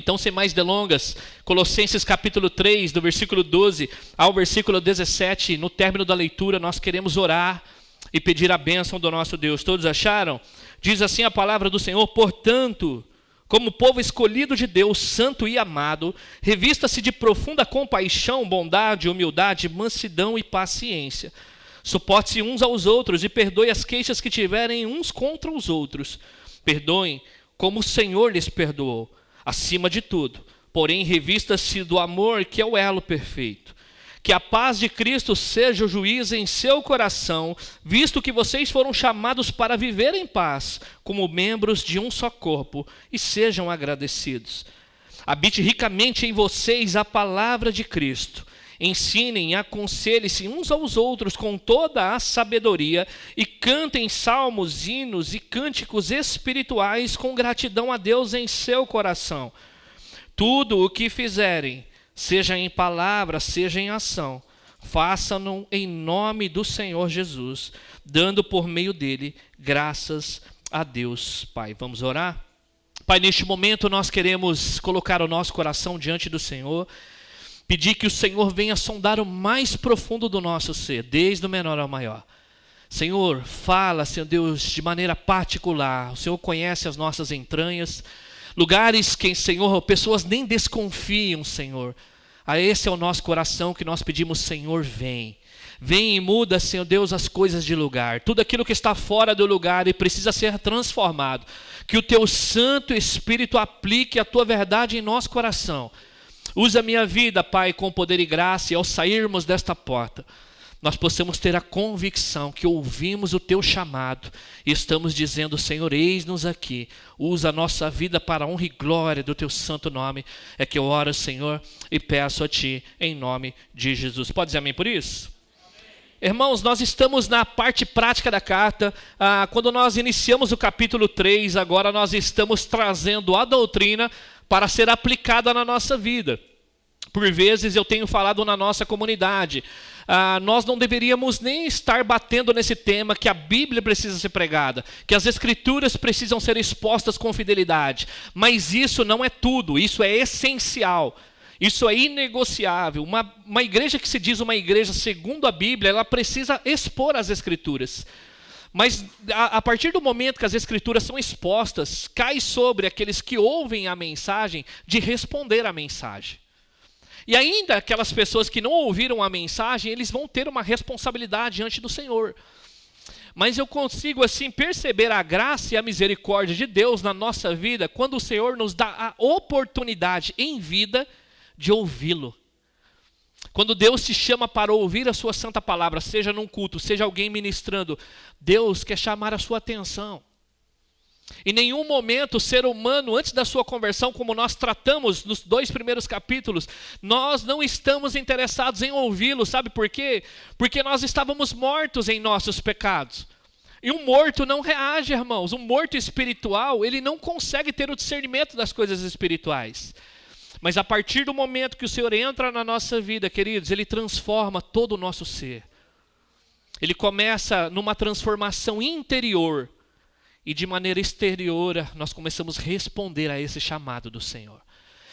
Então, sem mais delongas, Colossenses capítulo 3, do versículo 12 ao versículo 17, no término da leitura, nós queremos orar e pedir a bênção do nosso Deus. Todos acharam? Diz assim a palavra do Senhor: portanto, como povo escolhido de Deus, santo e amado, revista-se de profunda compaixão, bondade, humildade, mansidão e paciência. Suporte-se uns aos outros e perdoe as queixas que tiverem uns contra os outros. Perdoem como o Senhor lhes perdoou. Acima de tudo, porém, revista-se do amor, que é o elo perfeito. Que a paz de Cristo seja o juiz em seu coração, visto que vocês foram chamados para viver em paz, como membros de um só corpo, e sejam agradecidos. Habite ricamente em vocês a palavra de Cristo. Ensinem e aconselhem-se uns aos outros com toda a sabedoria e cantem salmos, hinos e cânticos espirituais com gratidão a Deus em seu coração. Tudo o que fizerem, seja em palavra, seja em ação, façam-no em nome do Senhor Jesus, dando por meio dele graças a Deus Pai. Vamos orar? Pai, neste momento nós queremos colocar o nosso coração diante do Senhor, pedir que o Senhor venha sondar o mais profundo do nosso ser, desde o menor ao maior. Senhor, fala, Senhor Deus, de maneira particular. O Senhor conhece as nossas entranhas, lugares que, Senhor, pessoas nem desconfiam, Senhor. A esse é o nosso coração que nós pedimos: Senhor, vem. Vem e muda, Senhor Deus, as coisas de lugar. Tudo aquilo que está fora do lugar e precisa ser transformado. Que o Teu Santo Espírito aplique a Tua verdade em nosso coração. Usa a minha vida, Pai, com poder e graça, e ao sairmos desta porta, nós possamos ter a convicção que ouvimos o Teu chamado e estamos dizendo: Senhor, eis-nos aqui. Usa a nossa vida para a honra e glória do Teu santo nome. É que eu oro, Senhor, e peço a Ti em nome de Jesus. Pode dizer amém por isso? Irmãos, nós estamos na parte prática da carta. Quando nós iniciamos o capítulo 3, agora nós estamos trazendo a doutrina para ser aplicada na nossa vida. Por vezes eu tenho falado na nossa comunidade, nós não deveríamos nem estar batendo nesse tema, que a Bíblia precisa ser pregada, que as Escrituras precisam ser expostas com fidelidade. Mas isso não é tudo, isso é essencial, isso é inegociável. Uma igreja que se diz uma igreja segundo a Bíblia, ela precisa expor as Escrituras. Mas a partir do momento que as Escrituras são expostas, cai sobre aqueles que ouvem a mensagem de responder à mensagem. E ainda aquelas pessoas que não ouviram a mensagem, eles vão ter uma responsabilidade diante do Senhor. Mas eu consigo assim perceber a graça e a misericórdia de Deus na nossa vida, quando o Senhor nos dá a oportunidade em vida de ouvi-lo. Quando Deus te chama para ouvir a sua santa palavra, seja num culto, seja alguém ministrando, Deus quer chamar a sua atenção. Em nenhum momento o ser humano, antes da sua conversão, como nós tratamos nos 2 primeiros capítulos, nós não estamos interessados em ouvi-lo. Sabe por quê? Porque nós estávamos mortos em nossos pecados. E um morto não reage, irmãos. Um morto espiritual, ele não consegue ter o discernimento das coisas espirituais. Mas a partir do momento que o Senhor entra na nossa vida, queridos, Ele transforma todo o nosso ser. Ele começa numa transformação interior. E de maneira exterior, nós começamos a responder a esse chamado do Senhor.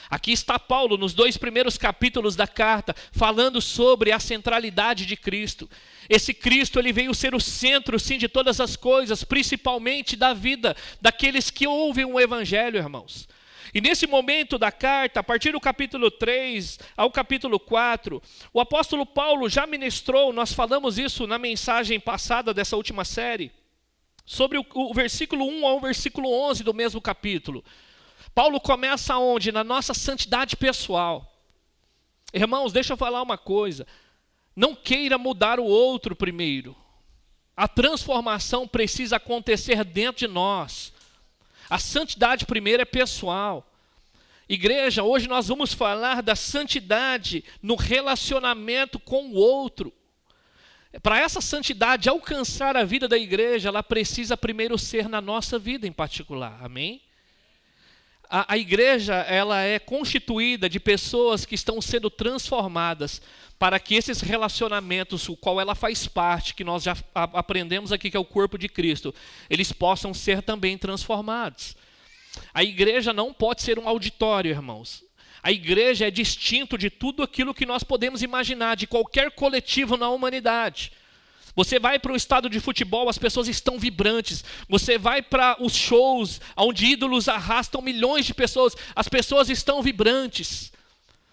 Aqui está Paulo, nos 2 primeiros capítulos da carta, falando sobre a centralidade de Cristo. Esse Cristo, ele veio ser o centro, sim, de todas as coisas, principalmente da vida daqueles que ouvem o Evangelho, irmãos. E nesse momento da carta, a partir do capítulo 3 ao capítulo 4, o apóstolo Paulo já ministrou, nós falamos isso na mensagem passada dessa última série, sobre o versículo 1 ao versículo 11 do mesmo capítulo. Paulo começa onde? Na nossa santidade pessoal. Irmãos, deixa eu falar uma coisa. Não queira mudar o outro primeiro. A transformação precisa acontecer dentro de nós. A santidade primeiro é pessoal. Igreja, hoje nós vamos falar da santidade no relacionamento com o outro. Para essa santidade alcançar a vida da igreja, ela precisa primeiro ser na nossa vida em particular. Amém? A igreja, ela é constituída de pessoas que estão sendo transformadas para que esses relacionamentos, o qual ela faz parte, que nós já aprendemos aqui que é o corpo de Cristo, eles possam ser também transformados. A igreja não pode ser um auditório, irmãos. A igreja é distinto de tudo aquilo que nós podemos imaginar, de qualquer coletivo na humanidade. Você vai para um estádio de futebol, as pessoas estão vibrantes. Você vai para os shows, onde ídolos arrastam milhões de pessoas, as pessoas estão vibrantes.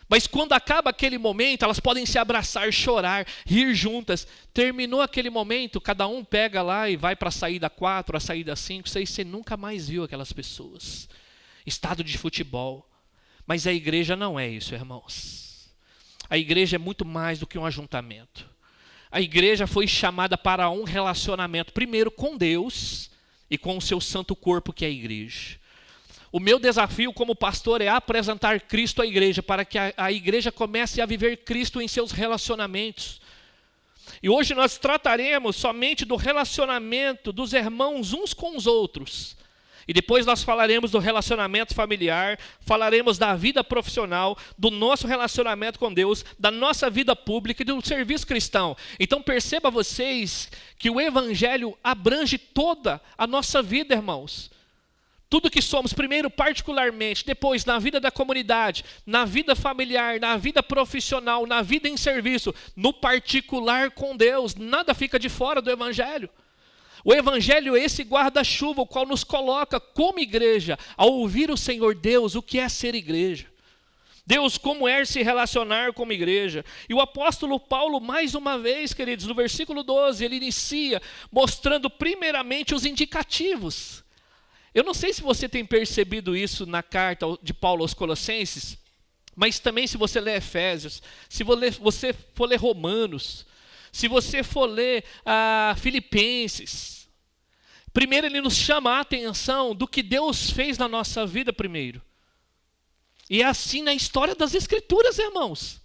Mas quando acaba aquele momento, elas podem se abraçar, chorar, rir juntas. Terminou aquele momento, cada um pega lá e vai para a saída 4, a saída 5, 6, você nunca mais viu aquelas pessoas. Estádio de futebol. Mas a igreja não é isso, irmãos. A igreja é muito mais do que um ajuntamento. A igreja foi chamada para um relacionamento, primeiro com Deus e com o seu santo corpo, que é a igreja. O meu desafio como pastor é apresentar Cristo à igreja, para que a igreja comece a viver Cristo em seus relacionamentos. E hoje nós trataremos somente do relacionamento dos irmãos uns com os outros. E depois nós falaremos do relacionamento familiar, falaremos da vida profissional, do nosso relacionamento com Deus, da nossa vida pública e do serviço cristão. Então perceba vocês que o evangelho abrange toda a nossa vida, irmãos. Tudo que somos, primeiro particularmente, depois na vida da comunidade, na vida familiar, na vida profissional, na vida em serviço, no particular com Deus, nada fica de fora do evangelho. O evangelho é esse guarda-chuva, o qual nos coloca como igreja, a ouvir o Senhor Deus, o que é ser igreja. Deus, como é se relacionar como igreja. E o apóstolo Paulo, mais uma vez, queridos, no versículo 12, ele inicia mostrando primeiramente os indicativos. Eu não sei se você tem percebido isso na carta de Paulo aos Colossenses, mas também se você ler Efésios, se você for ler Romanos, se você for ler Filipenses, primeiro ele nos chama a atenção do que Deus fez na nossa vida primeiro. E é assim na história das Escrituras, irmãos.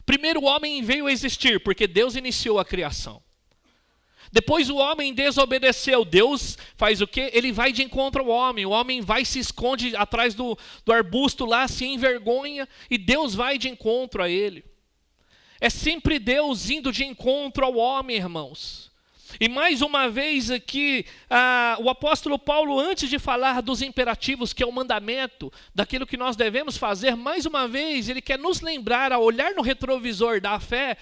Primeiro o homem veio a existir, porque Deus iniciou a criação. Depois o homem desobedeceu. Deus faz o quê? Ele vai de encontro ao homem. O homem vai e se esconde atrás do arbusto lá, se envergonha, e Deus vai de encontro a ele. É sempre Deus indo de encontro ao homem, irmãos. E mais uma vez aqui, o apóstolo Paulo, antes de falar dos imperativos, que é o mandamento, daquilo que nós devemos fazer, mais uma vez, ele quer nos lembrar, a olhar no retrovisor da fé,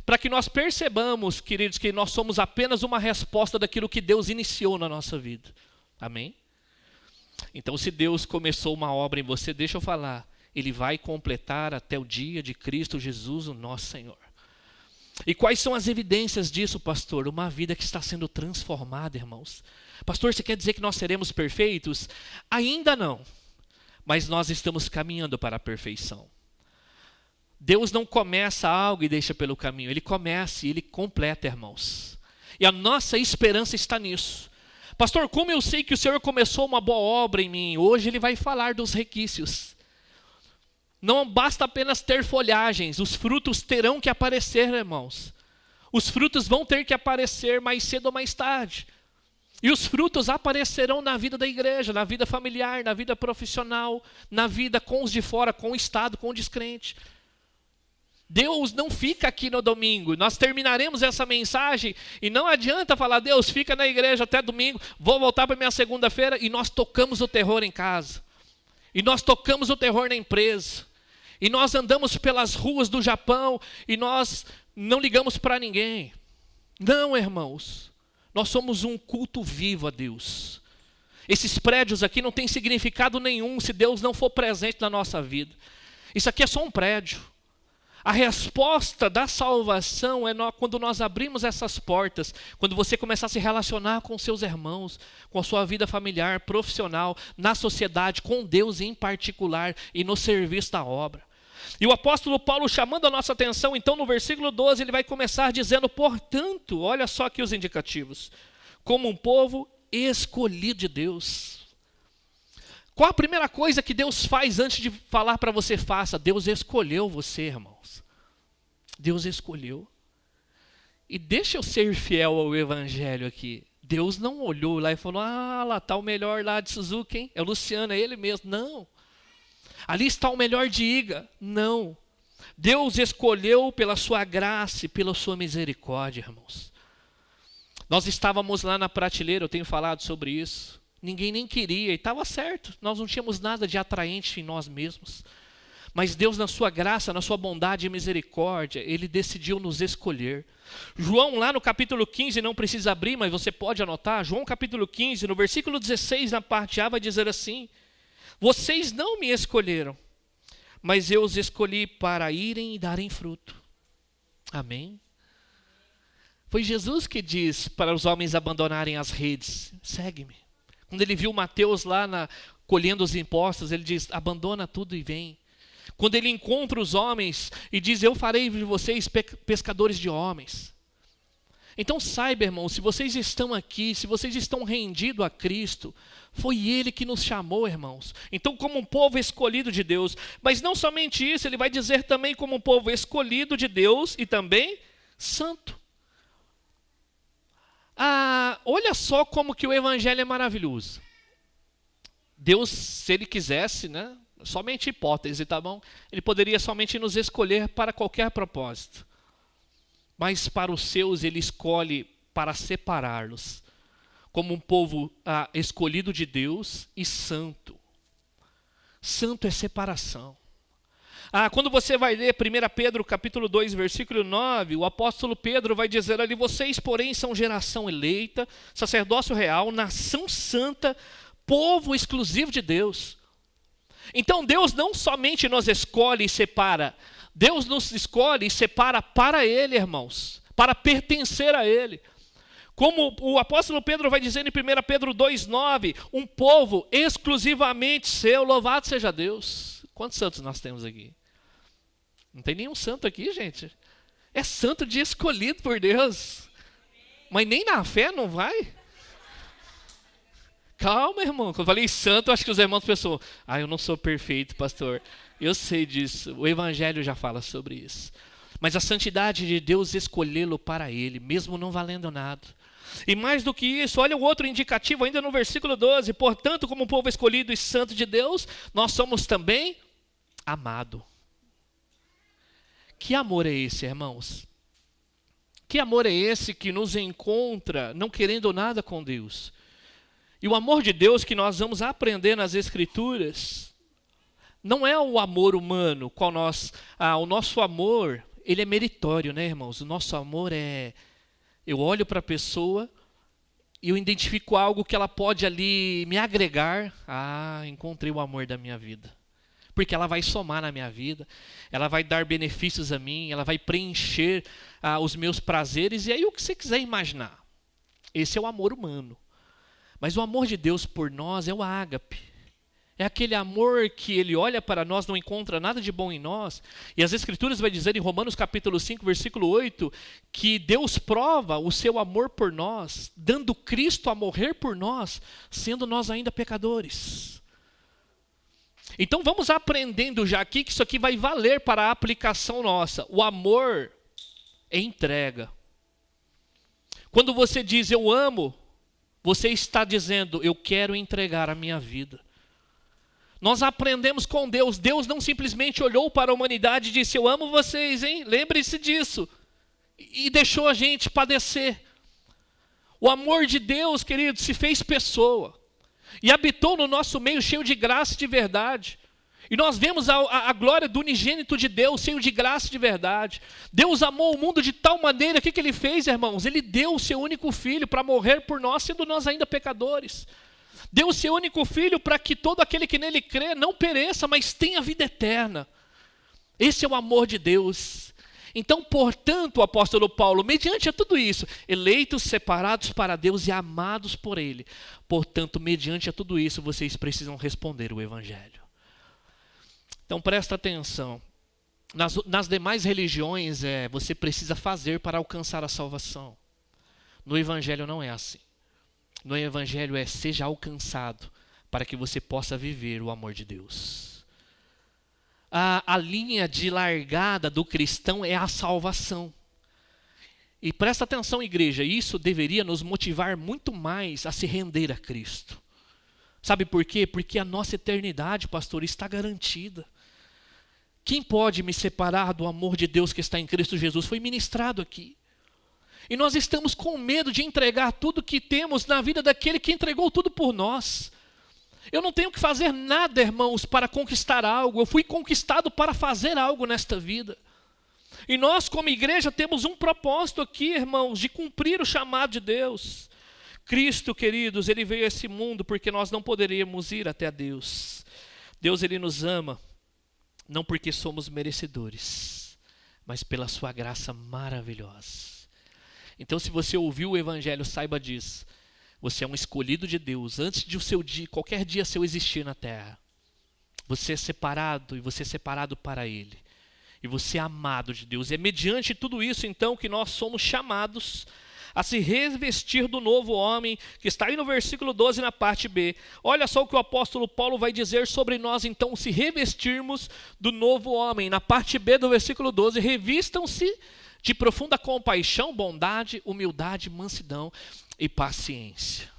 para que nós percebamos, queridos, que nós somos apenas uma resposta daquilo que Deus iniciou na nossa vida. Amém? Então, se Deus começou uma obra em você, deixa eu falar, Ele vai completar até o dia de Cristo Jesus, o nosso Senhor. E quais são as evidências disso, pastor? Uma vida que está sendo transformada, irmãos. Pastor, você quer dizer que nós seremos perfeitos? Ainda não, mas nós estamos caminhando para a perfeição. Deus não começa algo e deixa pelo caminho, Ele começa e Ele completa, irmãos. E a nossa esperança está nisso. Pastor, como eu sei que o Senhor começou uma boa obra em mim? Hoje Ele vai falar dos requisitos. Não basta apenas ter folhagens, os frutos terão que aparecer, irmãos. Os frutos vão ter que aparecer mais cedo ou mais tarde. E os frutos aparecerão na vida da igreja, na vida familiar, na vida profissional, na vida com os de fora, com o Estado, com o descrente. Deus não fica aqui no domingo. Nós terminaremos essa mensagem e não adianta falar, Deus, fica na igreja até domingo, vou voltar para minha segunda-feira, e nós tocamos o terror em casa. E nós tocamos o terror na empresa. E nós andamos pelas ruas do Japão e nós não ligamos para ninguém. Não, irmãos. Nós somos um culto vivo a Deus. Esses prédios aqui não têm significado nenhum se Deus não for presente na nossa vida. Isso aqui é só um prédio. A resposta da salvação é quando nós abrimos essas portas, quando você começar a se relacionar com seus irmãos, com a sua vida familiar, profissional, na sociedade, com Deus em particular e no serviço da obra. E o apóstolo Paulo, chamando a nossa atenção, então no versículo 12, ele vai começar dizendo, portanto, olha só aqui os indicativos, como um povo escolhido de Deus. Qual a primeira coisa que Deus faz antes de falar para você faça? Deus escolheu você, irmãos. Deus escolheu. E deixa eu ser fiel ao evangelho aqui. Deus não olhou lá e falou, lá está o melhor lá de Suzuki, hein? É o Luciano, é ele mesmo. Não. Ali está o melhor de Iga. Não. Deus escolheu pela sua graça e pela sua misericórdia, irmãos. Nós estávamos lá na prateleira, eu tenho falado sobre isso. Ninguém nem queria, e estava certo. Nós não tínhamos nada de atraente em nós mesmos. Mas Deus, na sua graça, na sua bondade e misericórdia, Ele decidiu nos escolher. João, lá no capítulo 15, não precisa abrir, mas você pode anotar. João capítulo 15, no versículo 16, na parte A, vai dizer assim: vocês não me escolheram, mas eu os escolhi para irem e darem fruto. Amém? Foi Jesus que diz para os homens abandonarem as redes: segue-me. Quando ele viu Mateus lá colhendo os impostos, ele diz: abandona tudo e vem. Quando ele encontra os homens e diz: eu farei de vocês pescadores de homens. Então saiba, irmão, se vocês estão aqui, se vocês estão rendidos a Cristo, foi Ele que nos chamou, irmãos. Então, como um povo escolhido de Deus. Mas não somente isso, Ele vai dizer também como um povo escolhido de Deus e também santo. Olha só como que o Evangelho é maravilhoso. Deus, se Ele quisesse, né? Somente hipótese, tá bom? Ele poderia somente nos escolher para qualquer propósito. Mas para os seus Ele escolhe para separá-los. Como um povo escolhido de Deus e santo. Santo é separação. Quando você vai ler 1 Pedro capítulo 2, versículo 9, o apóstolo Pedro vai dizer ali: vocês, porém, são geração eleita, sacerdócio real, nação santa, povo exclusivo de Deus. Então Deus não somente nos escolhe e separa, Deus nos escolhe e separa para Ele, irmãos, para pertencer a Ele. Como o apóstolo Pedro vai dizer em 1 Pedro 2,9, um povo exclusivamente seu, louvado seja Deus. Quantos santos nós temos aqui? Não tem nenhum santo aqui, gente. É santo de escolhido por Deus. Mas nem na fé não vai. Calma, irmão. Quando eu falei santo, acho que os irmãos pensam: eu não sou perfeito, pastor. Eu sei disso. O Evangelho já fala sobre isso. Mas a santidade de Deus escolhê-lo para Ele, mesmo não valendo nada. E mais do que isso, olha o outro indicativo ainda no versículo 12. Portanto, como povo escolhido e santo de Deus, nós somos também amado. Que amor é esse, irmãos? Que amor é esse que nos encontra não querendo nada com Deus? E o amor de Deus que nós vamos aprender nas Escrituras não é o amor humano, qual o nosso amor, ele é meritório, né, irmãos? O nosso amor eu olho para a pessoa e eu identifico algo que ela pode ali me agregar. Encontrei o amor da minha vida. Porque ela vai somar na minha vida, ela vai dar benefícios a mim, ela vai preencher os meus prazeres, e aí o que você quiser imaginar. Esse é o amor humano. Mas o amor de Deus por nós é o ágape. É aquele amor que Ele olha para nós, não encontra nada de bom em nós. E as Escrituras vai dizer em Romanos capítulo 5, versículo 8, que Deus prova o seu amor por nós, dando Cristo a morrer por nós, sendo nós ainda pecadores. Então vamos aprendendo já aqui que isso aqui vai valer para a aplicação nossa. O amor é entrega. Quando você diz eu amo, você está dizendo eu quero entregar a minha vida. Nós aprendemos com Deus. Deus não simplesmente olhou para a humanidade e disse: eu amo vocês, hein? Lembre-se disso. E deixou a gente padecer. O amor de Deus, querido, se fez pessoa. E habitou no nosso meio cheio de graça e de verdade. E nós vemos a glória do unigênito de Deus, cheio de graça e de verdade. Deus amou o mundo de tal maneira, o que Ele fez, irmãos? Ele deu o seu único filho para morrer por nós, sendo nós ainda pecadores. Deu o seu único filho para que todo aquele que nele crê não pereça, mas tenha vida eterna. Esse é o amor de Deus. Então, portanto, o apóstolo Paulo, mediante a tudo isso, eleitos, separados para Deus e amados por Ele. Portanto, mediante a tudo isso, vocês precisam responder o Evangelho. Então, presta atenção. Nas demais religiões, você precisa fazer para alcançar a salvação. No Evangelho não é assim. No Evangelho seja alcançado para que você possa viver o amor de Deus. A linha de largada do cristão é a salvação. E presta atenção, igreja, isso deveria nos motivar muito mais a se render a Cristo. Sabe por quê? Porque a nossa eternidade, pastor, está garantida. Quem pode me separar do amor de Deus que está em Cristo Jesus? Foi ministrado aqui. E nós estamos com medo de entregar tudo que temos na vida daquele que entregou tudo por nós. Eu não tenho que fazer nada, irmãos, para conquistar algo. Eu fui conquistado para fazer algo nesta vida. E nós, como igreja, temos um propósito aqui, irmãos, de cumprir o chamado de Deus. Cristo, queridos, ele veio a esse mundo porque nós não poderíamos ir até Deus. Deus, ele nos ama, não porque somos merecedores, mas pela sua graça maravilhosa. Então, se você ouviu o Evangelho, saiba disso. Você é um escolhido de Deus antes de o seu dia, qualquer dia seu existir na terra. Você é separado e você é separado para Ele. E você é amado de Deus. É mediante tudo isso, então, que nós somos chamados a se revestir do novo homem, que está aí no versículo 12, na parte B. Olha só o que o apóstolo Paulo vai dizer sobre nós, então, se revestirmos do novo homem. Na parte B do versículo 12, revistam-se de profunda compaixão, bondade, humildade, mansidão e paciência.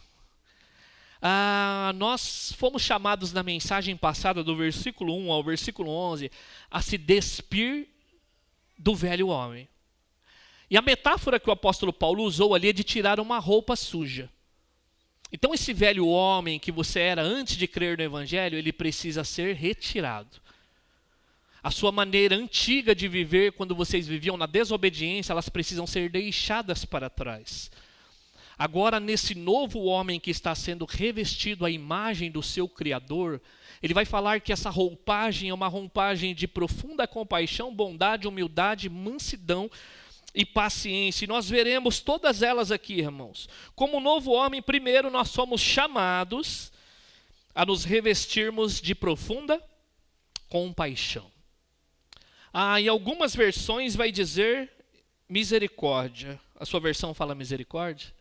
Nós fomos chamados na mensagem passada, do versículo 1 ao versículo 11, a se despir do velho homem. E a metáfora que o apóstolo Paulo usou ali é de tirar uma roupa suja. Então esse velho homem que você era antes de crer no Evangelho, ele precisa ser retirado. A sua maneira antiga de viver, quando vocês viviam na desobediência, elas precisam ser deixadas para trás. Agora, nesse novo homem que está sendo revestido à imagem do seu Criador, ele vai falar que essa roupagem é uma roupagem de profunda compaixão, bondade, humildade, mansidão e paciência. E nós veremos todas elas aqui, irmãos. Como novo homem, primeiro nós somos chamados a nos revestirmos de profunda compaixão. Em algumas versões vai dizer misericórdia. A sua versão fala misericórdia?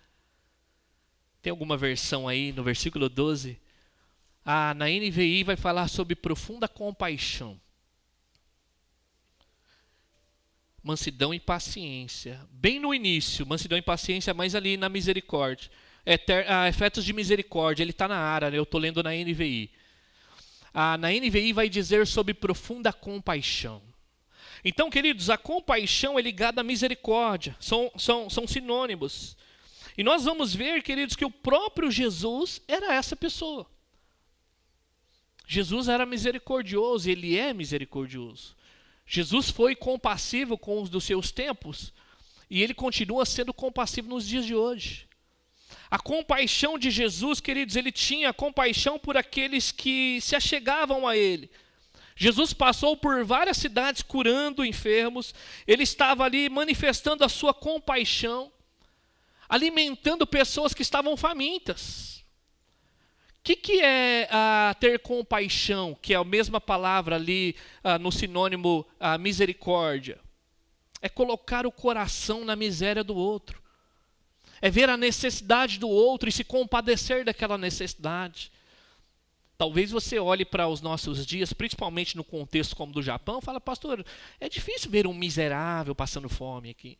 Tem alguma versão aí no versículo 12? Na NVI vai falar sobre profunda compaixão. Mansidão e paciência. Bem no início, mansidão e paciência, mas ali na misericórdia. Efetos de misericórdia, ele está na área, eu estou lendo na NVI. Na NVI vai dizer sobre profunda compaixão. Então, queridos, a compaixão é ligada à misericórdia, são sinônimos. E nós vamos ver, queridos, que o próprio Jesus era essa pessoa. Jesus era misericordioso, ele é misericordioso. Jesus foi compassivo com os dos seus tempos, e ele continua sendo compassivo nos dias de hoje. A compaixão de Jesus, queridos, ele tinha compaixão por aqueles que se achegavam a ele. Jesus passou por várias cidades curando enfermos, ele estava ali manifestando a sua compaixão, alimentando pessoas que estavam famintas. O que é ter compaixão, que é a mesma palavra ali no sinônimo misericórdia? É colocar o coração na miséria do outro. É ver a necessidade do outro e se compadecer daquela necessidade. Talvez você olhe para os nossos dias, principalmente no contexto como do Japão, e fala, pastor, é difícil ver um miserável passando fome aqui.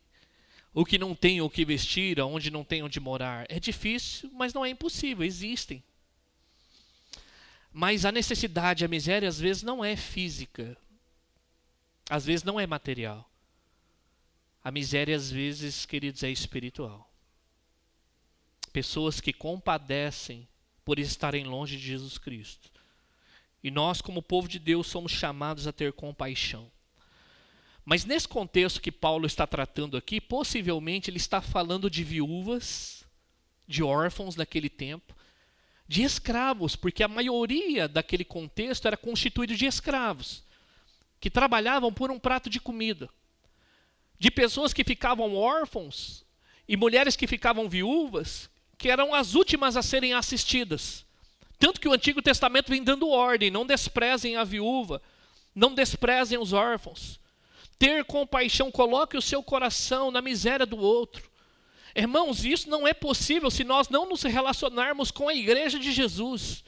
O que não tem o que vestir, onde não tem onde morar. É difícil, mas não é impossível, existem. Mas a necessidade, a miséria, às vezes não é física. Às vezes não é material. A miséria, às vezes, queridos, é espiritual. Pessoas que compadecem por estarem longe de Jesus Cristo. E nós, como povo de Deus, somos chamados a ter compaixão. Mas nesse contexto que Paulo está tratando aqui, possivelmente ele está falando de viúvas, de órfãos daquele tempo, de escravos, porque a maioria daquele contexto era constituído de escravos, que trabalhavam por um prato de comida. De pessoas que ficavam órfãos e mulheres que ficavam viúvas, que eram as últimas a serem assistidas. Tanto que o Antigo Testamento vem dando ordem, não desprezem a viúva, não desprezem os órfãos. Ter compaixão, coloque o seu coração na miséria do outro. Irmãos, isso não é possível se nós não nos relacionarmos com a igreja de Jesus.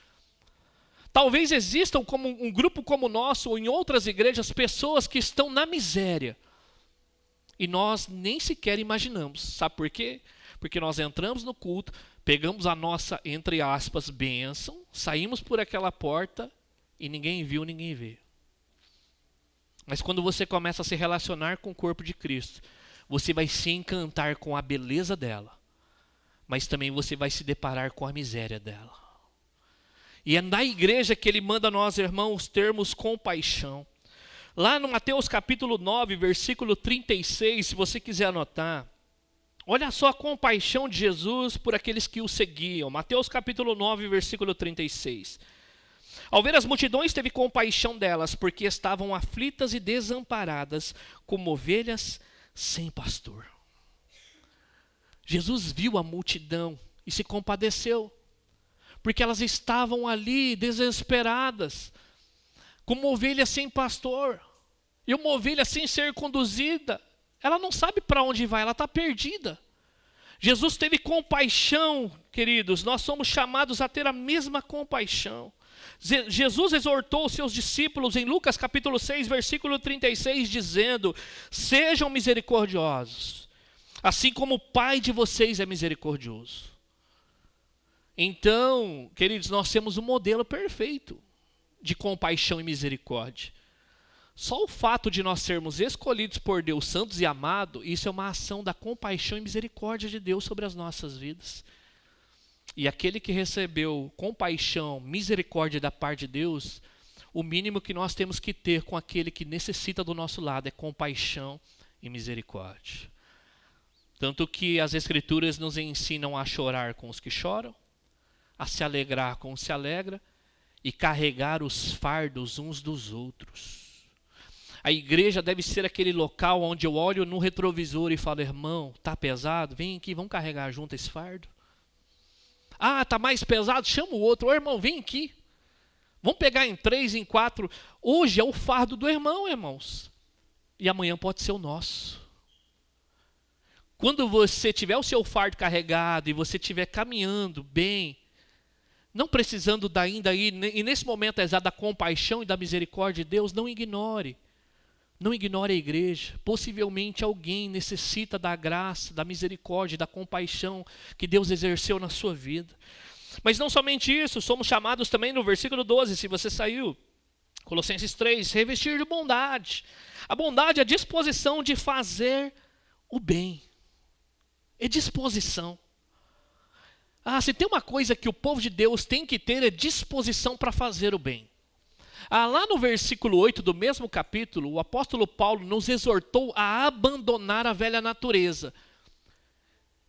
Talvez existam como um grupo como o nosso, ou em outras igrejas, pessoas que estão na miséria. E nós nem sequer imaginamos. Sabe por quê? Porque nós entramos no culto, pegamos a nossa, entre aspas, bênção, saímos por aquela porta e ninguém viu, ninguém vê. Mas quando você começa a se relacionar com o corpo de Cristo, você vai se encantar com a beleza dela, mas também você vai se deparar com a miséria dela. E é na igreja que ele manda nós, irmãos, termos compaixão. Lá no Mateus capítulo 9, versículo 36, se você quiser anotar, olha só a compaixão de Jesus por aqueles que o seguiam. Mateus capítulo 9, versículo 36. Ao ver as multidões, teve compaixão delas, porque estavam aflitas e desamparadas, como ovelhas sem pastor. Jesus viu a multidão e se compadeceu, porque elas estavam ali desesperadas, como ovelhas sem pastor. E uma ovelha sem ser conduzida, ela não sabe para onde vai, ela está perdida. Jesus teve compaixão, queridos, nós somos chamados a ter a mesma compaixão. Jesus exortou os seus discípulos em Lucas capítulo 6, versículo 36, dizendo: sejam misericordiosos, assim como o Pai de vocês é misericordioso. Então, queridos, nós temos um modelo perfeito de compaixão e misericórdia. Só o fato de nós sermos escolhidos por Deus, santos e amados, isso é uma ação da compaixão e misericórdia de Deus sobre as nossas vidas. E aquele que recebeu compaixão, misericórdia da parte de Deus, o mínimo que nós temos que ter com aquele que necessita do nosso lado é compaixão e misericórdia. Tanto que as Escrituras nos ensinam a chorar com os que choram, a se alegrar com os que se alegram e carregar os fardos uns dos outros. A igreja deve ser aquele local onde eu olho no retrovisor e falo: irmão, está pesado? Vem aqui, vamos carregar junto esse fardo. Ah, está mais pesado? Chama o outro. Ô irmão, vem aqui. Vamos pegar em 3, em 4. Hoje é o fardo do irmão, irmãos. E amanhã pode ser o nosso. Quando você tiver o seu fardo carregado e você estiver caminhando bem, não precisando ainda ir, e nesse momento exato da compaixão e da misericórdia de Deus, não ignore. Não ignore a igreja. Possivelmente alguém necessita da graça, da misericórdia, da compaixão que Deus exerceu na sua vida. Mas não somente isso, somos chamados também no versículo 12, se você saiu, Colossenses 3, revestir de bondade. A bondade é a disposição de fazer o bem. É disposição. Se tem uma coisa que o povo de Deus tem que ter, é disposição para fazer o bem. Lá no versículo 8 do mesmo capítulo, o apóstolo Paulo nos exortou a abandonar a velha natureza.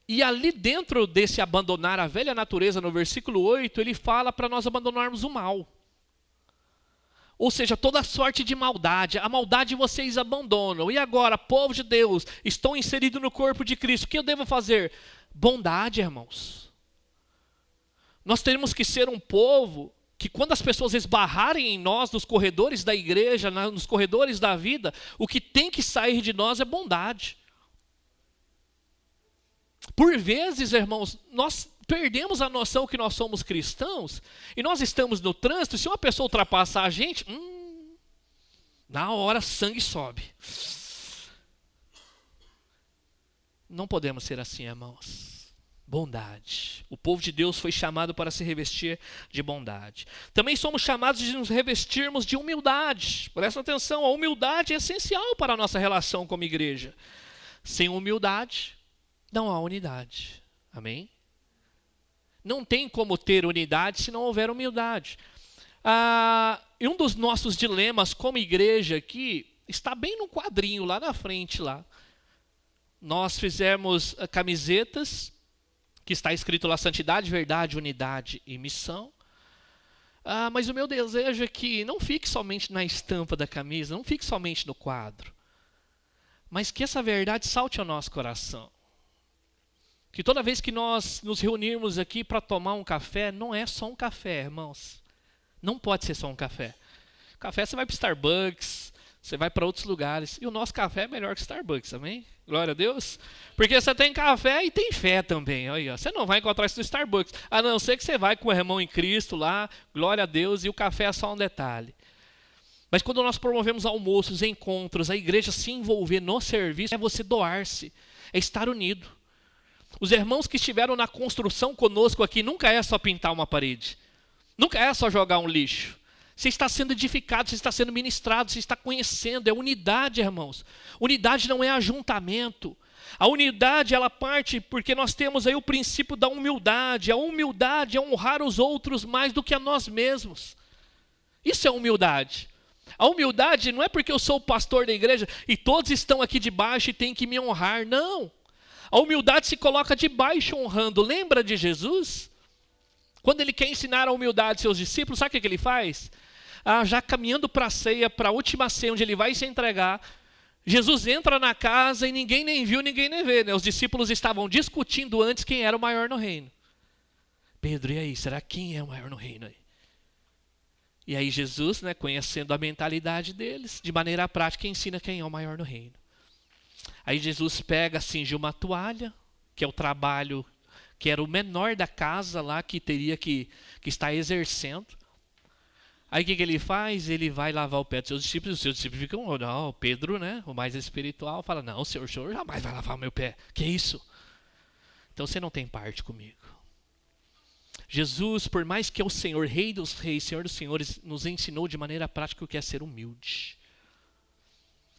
E ali dentro desse abandonar a velha natureza, no versículo 8, ele fala para nós abandonarmos o mal. Ou seja, toda sorte de maldade. A maldade vocês abandonam. E agora, povo de Deus, estão inseridos no corpo de Cristo. O que eu devo fazer? Bondade, irmãos. Nós temos que ser um povo que quando as pessoas esbarrarem em nós, nos corredores da igreja, nos corredores da vida, o que tem que sair de nós é bondade. Por vezes, irmãos, nós perdemos a noção que nós somos cristãos, e nós estamos no trânsito, se uma pessoa ultrapassar a gente, na hora sangue sobe. Não podemos ser assim, irmãos. Bondade. O povo de Deus foi chamado para se revestir de bondade. Também somos chamados de nos revestirmos de humildade. Presta atenção, a humildade é essencial para a nossa relação como igreja. Sem humildade, não há unidade. Amém? Não tem como ter unidade se não houver humildade. E um dos nossos dilemas como igreja aqui está bem no quadrinho lá na frente. Lá. Nós fizemos camisetas que está escrito lá: santidade, verdade, unidade e missão. Mas o meu desejo é que não fique somente na estampa da camisa, não fique somente no quadro, mas que essa verdade salte ao nosso coração. Que toda vez que nós nos reunirmos aqui para tomar um café, não é só um café, irmãos. Não pode ser só um café. Café você vai para o Starbucks, você vai para outros lugares. E o nosso café é melhor que o Starbucks, amém? Glória a Deus. Porque você tem café e tem fé também. Olha, você não vai encontrar isso no Starbucks. A não ser que você vai com o irmão em Cristo lá, glória a Deus, e o café é só um detalhe. Mas quando nós promovemos almoços, encontros, a igreja se envolver no serviço, é você doar-se, é estar unido. Os irmãos que estiveram na construção conosco aqui, nunca é só pintar uma parede. Nunca é só jogar um lixo. Você está sendo edificado, você está sendo ministrado, você está conhecendo. É unidade, irmãos. Unidade não é ajuntamento. A unidade, ela parte porque nós temos aí o princípio da humildade. A humildade é honrar os outros mais do que a nós mesmos. Isso é humildade. A humildade não é porque eu sou o pastor da igreja e todos estão aqui debaixo e têm que me honrar. Não. A humildade se coloca debaixo honrando. Lembra de Jesus? Quando ele quer ensinar a humildade aos seus discípulos, sabe o que ele faz? Já caminhando para a ceia, para a última ceia, onde ele vai se entregar, Jesus entra na casa e ninguém nem viu, ninguém nem vê. Né? Os discípulos estavam discutindo antes quem era o maior no reino. Pedro, e aí, será quem é o maior no reino aí? E aí Jesus, né, conhecendo a mentalidade deles, de maneira prática, ensina quem é o maior no reino. Aí Jesus pega, cinge uma toalha, que é o trabalho, que era o menor da casa lá, que teria que estar exercendo. Aí o que ele faz? Ele vai lavar o pé dos seus discípulos. Os seus discípulos ficam, não, Pedro, né, o mais espiritual, fala, não, o senhor jamais vai lavar o meu pé. Que isso? Então você não tem parte comigo. Jesus, por mais que é o Senhor, Rei dos Reis, Senhor dos Senhores, nos ensinou de maneira prática o que é ser humilde.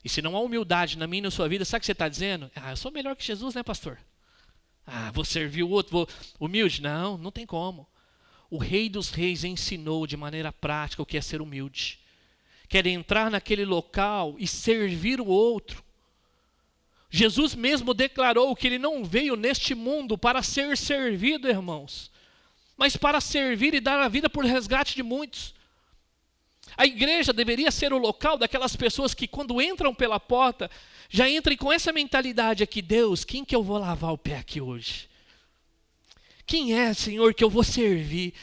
E se não há humildade na minha e na sua vida, sabe o que você está dizendo? Eu sou melhor que Jesus, né, pastor? Vou servir o outro, vou humilde? Não, não tem como. O Rei dos Reis ensinou de maneira prática o que é ser humilde. Quer entrar naquele local e servir o outro. Jesus mesmo declarou que ele não veio neste mundo para ser servido, irmãos, mas para servir e dar a vida por resgate de muitos. A igreja deveria ser o local daquelas pessoas que quando entram pela porta, já entrem com essa mentalidade aqui, Deus, quem que eu vou lavar o pé aqui hoje? Quem é, Senhor, que eu vou servir?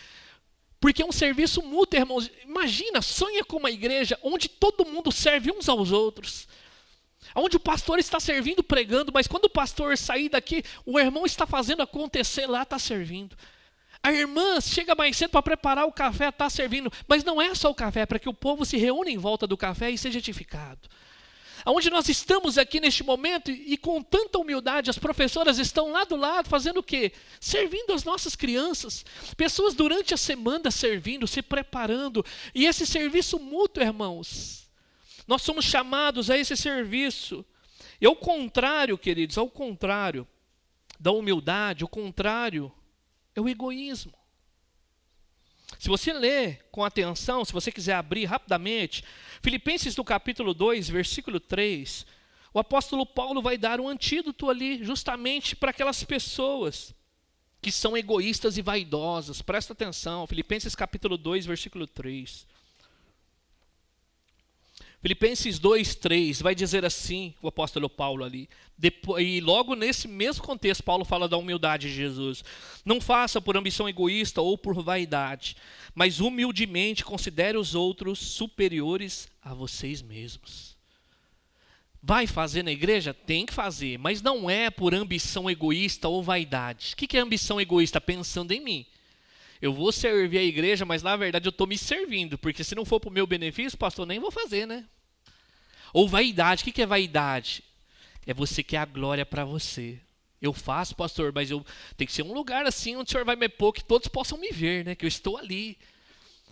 Porque é um serviço mútuo, irmãos. Imagina, sonha com uma igreja onde todo mundo serve uns aos outros. Onde o pastor está servindo, pregando, mas quando o pastor sair daqui, o irmão está fazendo acontecer lá, está servindo. A irmã chega mais cedo para preparar o café, está servindo. Mas não é só o café, é para que o povo se reúna em volta do café e seja edificado. Onde nós estamos aqui neste momento e com tanta humildade, as professoras estão lá do lado fazendo o quê? Servindo as nossas crianças. Pessoas durante a semana servindo, se preparando. E esse serviço mútuo, irmãos, nós somos chamados a esse serviço. E ao contrário, queridos, ao contrário da humildade, o contrário é o egoísmo. Se você ler com atenção, se você quiser abrir rapidamente, Filipenses no capítulo 2, versículo 3, o apóstolo Paulo vai dar um antídoto ali, justamente para aquelas pessoas que são egoístas e vaidosas. Presta atenção, Filipenses capítulo 2, versículo 3. Filipenses 2, 3, vai dizer assim, o apóstolo Paulo ali. E logo nesse mesmo contexto, Paulo fala da humildade de Jesus. Não faça por ambição egoísta ou por vaidade, mas humildemente considere os outros superiores a vocês mesmos. Vai fazer na igreja? Tem que fazer, mas não é por ambição egoísta ou vaidade. O que é ambição egoísta? Pensando em mim. Eu vou servir a igreja, mas na verdade eu estou me servindo, porque se não for para o meu benefício, pastor, nem vou fazer, né? Ou vaidade, o que é vaidade? É você quer a glória para você. Eu faço, pastor, mas tem que ser um lugar assim onde o senhor vai me pôr, que todos possam me ver, né? Que eu estou ali.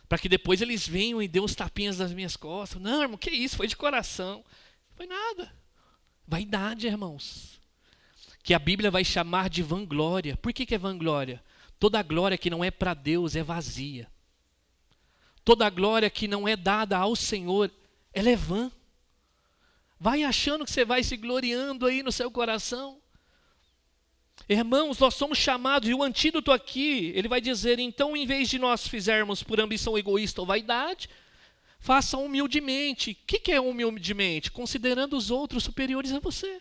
Para que depois eles venham e dêem uns tapinhas nas minhas costas. Não, irmão, que isso? Foi de coração. Não foi nada. Vaidade, irmãos. Que a Bíblia vai chamar de vanglória. Por que é vanglória? Toda glória que não é para Deus é vazia. Toda glória que não é dada ao Senhor, ela é vã. Vai achando que você vai se gloriando aí no seu coração. Irmãos, nós somos chamados, e o antídoto aqui, ele vai dizer, então, em vez de nós fizermos por ambição egoísta ou vaidade, faça humildemente. O que é humildemente? Considerando os outros superiores a você.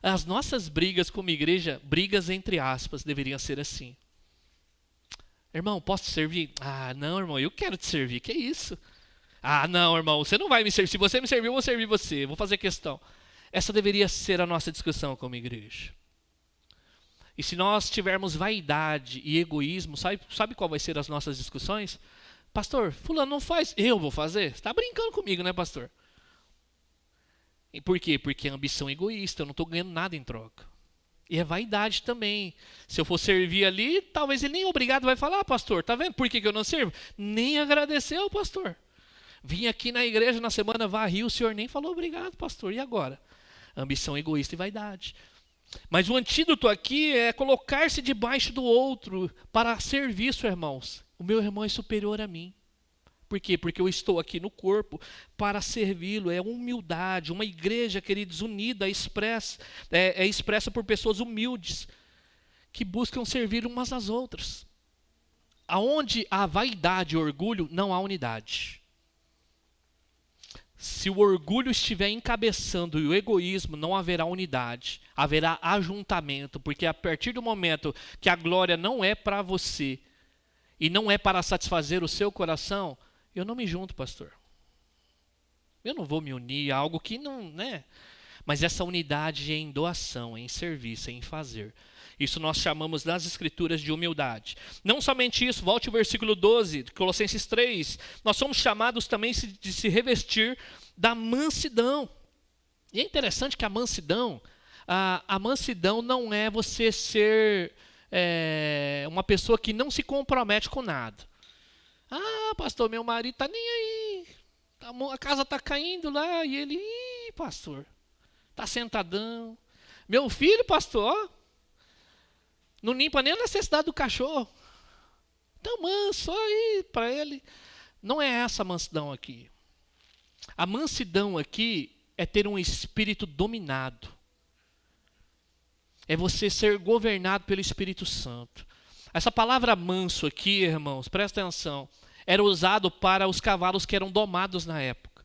As nossas brigas como igreja, brigas entre aspas, deveriam ser assim. Irmão, posso te servir? Não, irmão, eu quero te servir. Que isso? Não, irmão, você não vai me servir. Se você me servir, eu vou servir você. Vou fazer questão. Essa deveria ser a nossa discussão como igreja. E se nós tivermos vaidade e egoísmo, sabe qual vai ser as nossas discussões? Pastor, fulano não faz, eu vou fazer? Você está brincando comigo, né, pastor? E por quê? Porque é ambição egoísta, eu não estou ganhando nada em troca. E é vaidade também. Se eu for servir ali, talvez ele nem obrigado vai falar, pastor, tá vendo por que eu não sirvo? Nem agradeceu, pastor. Vim aqui na igreja na semana, varri, o senhor nem falou obrigado, pastor, e agora? Ambição egoísta e vaidade. Mas o antídoto aqui é colocar-se debaixo do outro para serviço, irmãos. O meu irmão é superior a mim. Por quê? Porque eu estou aqui no corpo para servi-lo. É humildade. Uma igreja, queridos, unida, é expressa por pessoas humildes que buscam servir umas às outras. Aonde há vaidade e orgulho, não há unidade. Se o orgulho estiver encabeçando e o egoísmo, não haverá unidade, haverá ajuntamento, porque a partir do momento que a glória não é para você e não é para satisfazer o seu coração, eu não me junto, pastor. Eu não vou me unir a algo que não, né? Mas essa unidade é em doação, é em serviço, é em fazer. Isso nós chamamos nas Escrituras de humildade. Não somente isso, volte ao versículo 12, de Colossenses 3. Nós somos chamados também de se revestir da mansidão. E é interessante que a mansidão não é você ser uma pessoa que não se compromete com nada. Ah, pastor, meu marido está nem aí. A casa está caindo lá e ele, pastor, está sentadão. Meu filho, pastor, ó, não limpa nem a necessidade do cachorro. Então, manso, aí, para ele. Não é essa a mansidão aqui. A mansidão aqui é ter um espírito dominado. É você ser governado pelo Espírito Santo. Essa palavra manso aqui, irmãos, presta atenção, era usado para os cavalos que eram domados na época.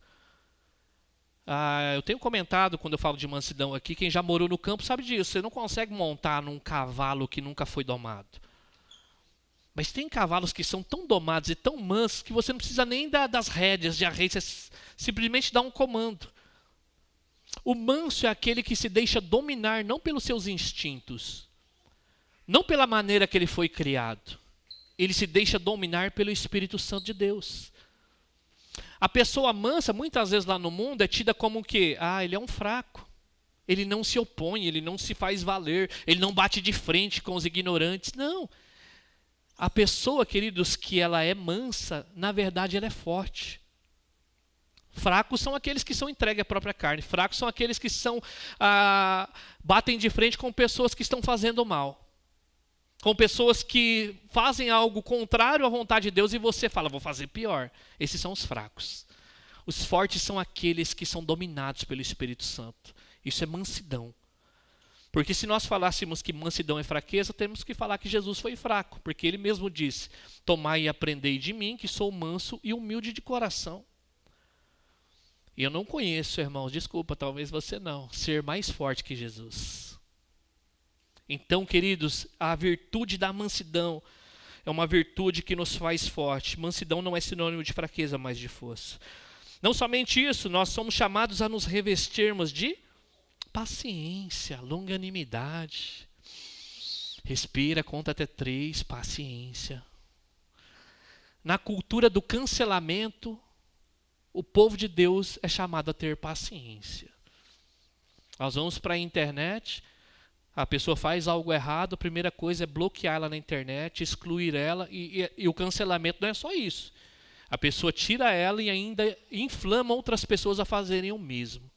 Eu tenho comentado, quando eu falo de mansidão aqui, quem já morou no campo sabe disso. Você não consegue montar num cavalo que nunca foi domado. Mas tem cavalos que são tão domados e tão mansos que você não precisa nem das rédeas de arreio, você simplesmente dá um comando. O manso é aquele que se deixa dominar não pelos seus instintos, não pela maneira que ele foi criado. Ele se deixa dominar pelo Espírito Santo de Deus. A pessoa mansa, muitas vezes lá no mundo, é tida como o quê? Ele é um fraco. Ele não se opõe, ele não se faz valer, ele não bate de frente com os ignorantes. Não. A pessoa, queridos, que ela é mansa, na verdade ela é forte. Fracos são aqueles que são entregues à própria carne. Fracos são aqueles que batem de frente com pessoas que estão fazendo mal. Com pessoas que fazem algo contrário à vontade de Deus e você fala, vou fazer pior. Esses são os fracos. Os fortes são aqueles que são dominados pelo Espírito Santo. Isso é mansidão. Porque se nós falássemos que mansidão é fraqueza, temos que falar que Jesus foi fraco. Porque ele mesmo disse, tomai e aprendei de mim, que sou manso e humilde de coração. E eu não conheço, irmãos, desculpa, talvez você não, ser mais forte que Jesus. Então, queridos, a virtude da mansidão é uma virtude que nos faz forte. Mansidão não é sinônimo de fraqueza, mas de força. Não somente isso, nós somos chamados a nos revestirmos de paciência, longanimidade. Respira, conta até 3, paciência. Na cultura do cancelamento, o povo de Deus é chamado a ter paciência. Nós vamos para a internet, a pessoa faz algo errado, a primeira coisa é bloquear ela na internet, excluir ela, e o cancelamento não é só isso. A pessoa tira ela e ainda inflama outras pessoas a fazerem o mesmo.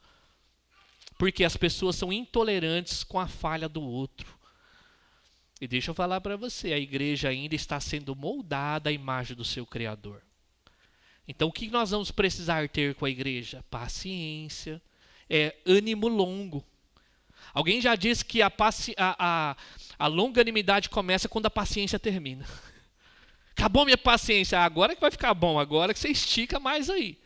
Porque as pessoas são intolerantes com a falha do outro. E deixa eu falar para você, a igreja ainda está sendo moldada à imagem do seu Criador. Então o que nós vamos precisar ter com a igreja? Paciência, ânimo longo. Alguém já disse que a longanimidade começa quando a paciência termina. Acabou minha paciência, agora que vai ficar bom, agora que você estica mais aí.